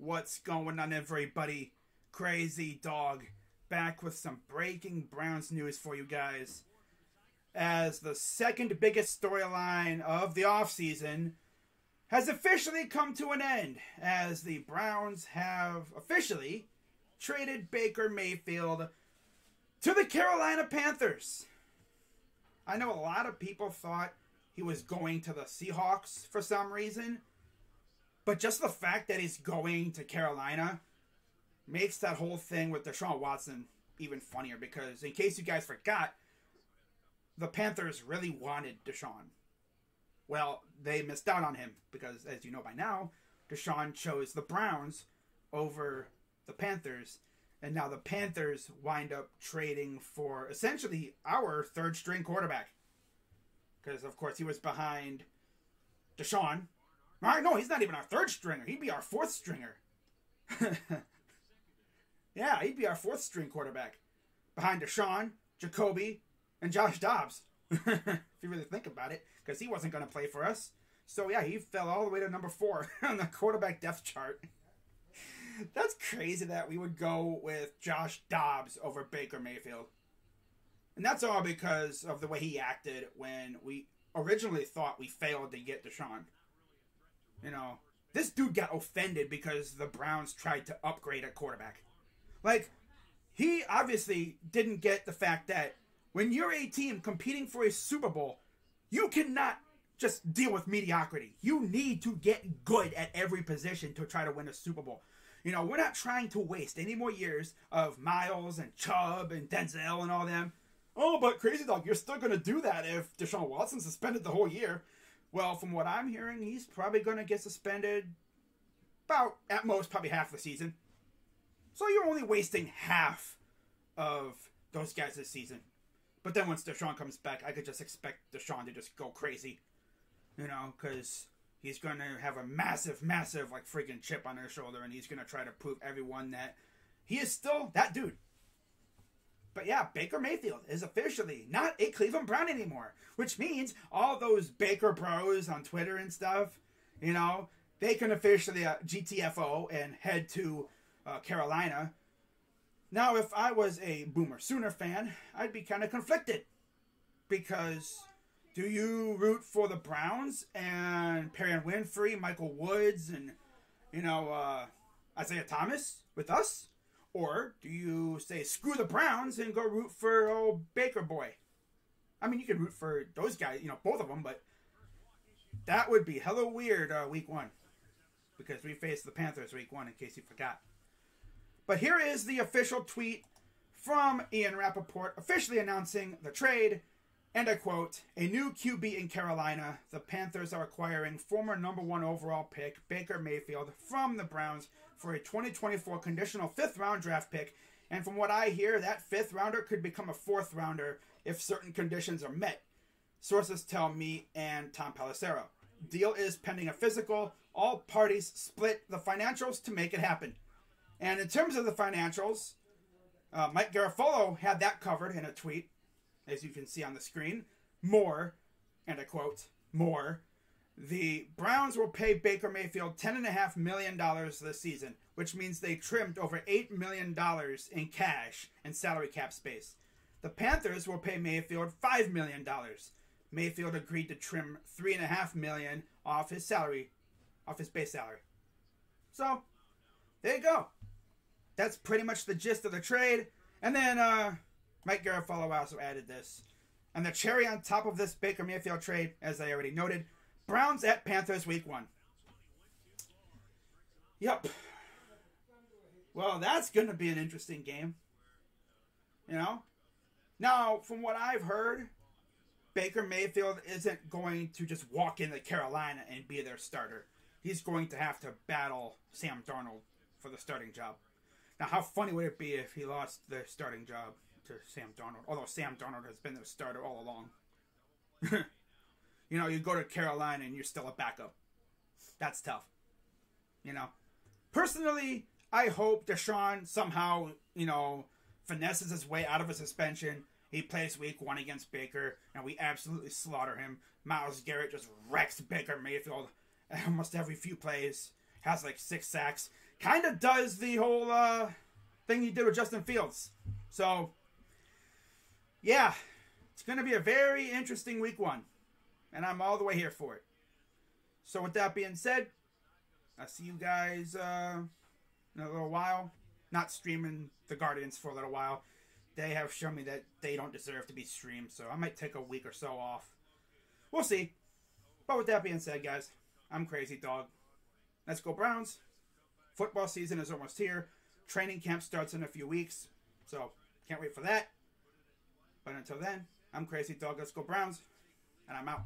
What's going on, everybody? Crazy Dog back with some breaking Browns news for you guys. As the second biggest storyline of the offseason has officially come to an end, as the Browns have officially traded Baker Mayfield to the Carolina Panthers. I know a lot of people thought he was going to the Seahawks for some reason, but just the fact that he's going to Carolina makes that whole thing with Deshaun Watson even funnier, because in case you guys forgot, the Panthers really wanted Deshaun. Well, they missed out on him because, as you know by now, Deshaun chose the Browns over the Panthers, and now the Panthers wind up trading for essentially our third-string quarterback. Because, of course, he was behind Deshaun. No, he's not even our third stringer. He'd be our fourth stringer. Yeah, he'd be our fourth string quarterback. Behind Deshaun, Jacoby, and Josh Dobbs. If you really think about it. Because he wasn't going to play for us. So, yeah, he fell all the way to number 4 on the quarterback depth chart. That's crazy that we would go with Josh Dobbs over Baker Mayfield. And that's all because of the way he acted when we originally thought we failed to get Deshaun. You know, this dude got offended because the Browns tried to upgrade at quarterback. Like, he obviously didn't get the fact that when you're a team competing for a Super Bowl, you cannot just deal with mediocrity. You need to get good at every position to try to win a Super Bowl. You know, we're not trying to waste any more years of Miles and Chubb and Denzel and all them. Oh, but Crazy Dog, you're still going to do that if Deshaun Watson's suspended the whole year. Well, from what I'm hearing, he's probably going to get suspended about, at most, probably half the season. So you're only wasting half of those guys this season. But then once Deshaun comes back, I could just expect Deshaun to just go crazy. You know, because he's going to have a massive, like, freaking chip on his shoulder, and he's going to try to prove everyone that he is still that dude. But yeah, Baker Mayfield is officially not a Cleveland Brown anymore, which means all those Baker bros on Twitter and stuff, you know, they can officially GTFO and head to Carolina. Now, if I was a Boomer Sooner fan, I'd be kind of conflicted, because do you root for the Browns and Perrion Winfrey, Michael Woods, and, you know, Isaiah Thomas with us? Or do you say, screw the Browns and go root for old Baker boy? I mean, you can root for those guys, you know, both of them, but that would be hella weird week 1. Because we faced the Panthers week 1, in case you forgot. But here is the official tweet from Ian Rappaport officially announcing the trade. And I quote, "A new QB in Carolina. The Panthers are acquiring former number 1 overall pick Baker Mayfield from the Browns for a 2024 conditional 5th round draft pick. And from what I hear, that 5th rounder could become a 4th rounder if certain conditions are met. Sources tell me and Tom Pelissero. Deal is pending a physical. All parties split the financials to make it happen." And in terms of the financials, Mike Garafolo had that covered in a tweet, as you can see on the screen. More, and I quote, more, "The Browns will pay Baker Mayfield $10.5 million this season, which means they trimmed over $8 million in cash and salary cap space. The Panthers will pay Mayfield $5 million. Mayfield agreed to trim $3.5 million off his salary, off his base salary." So, there you go. That's pretty much the gist of the trade. And then Mike Garafolo also added this. "And the cherry on top of this Baker Mayfield trade, as I already noted, Browns at Panthers week 1. Yep. Well, that's going to be an interesting game. You know? Now, from what I've heard, Baker Mayfield isn't going to just walk into Carolina and be their starter. He's going to have to battle Sam Darnold for the starting job. Now, how funny would it be if he lost the starting job to Sam Darnold? Although Sam Darnold has been the starter all along. You know, you go to Carolina and you're still a backup. That's tough. You know? Personally, I hope Deshaun somehow, you know, finesses his way out of a suspension. He plays week 1 against Baker, and we absolutely slaughter him. Myles Garrett just wrecks Baker Mayfield almost every few plays. Has like 6 sacks. kind of does the whole thing he did with Justin Fields. So, yeah, it's going to be a very interesting week 1. And I'm all the way here for it. So with that being said, I'll see you guys in a little while. Not streaming the Guardians for a little while. They have shown me that they don't deserve to be streamed. So I might take a week or so off. We'll see. But with that being said, guys, I'm Crazy Dog. Let's go Browns. Football season is almost here. Training camp starts in a few weeks. So can't wait for that. But until then, I'm Crazy Dog. Let's go Browns. And I'm out.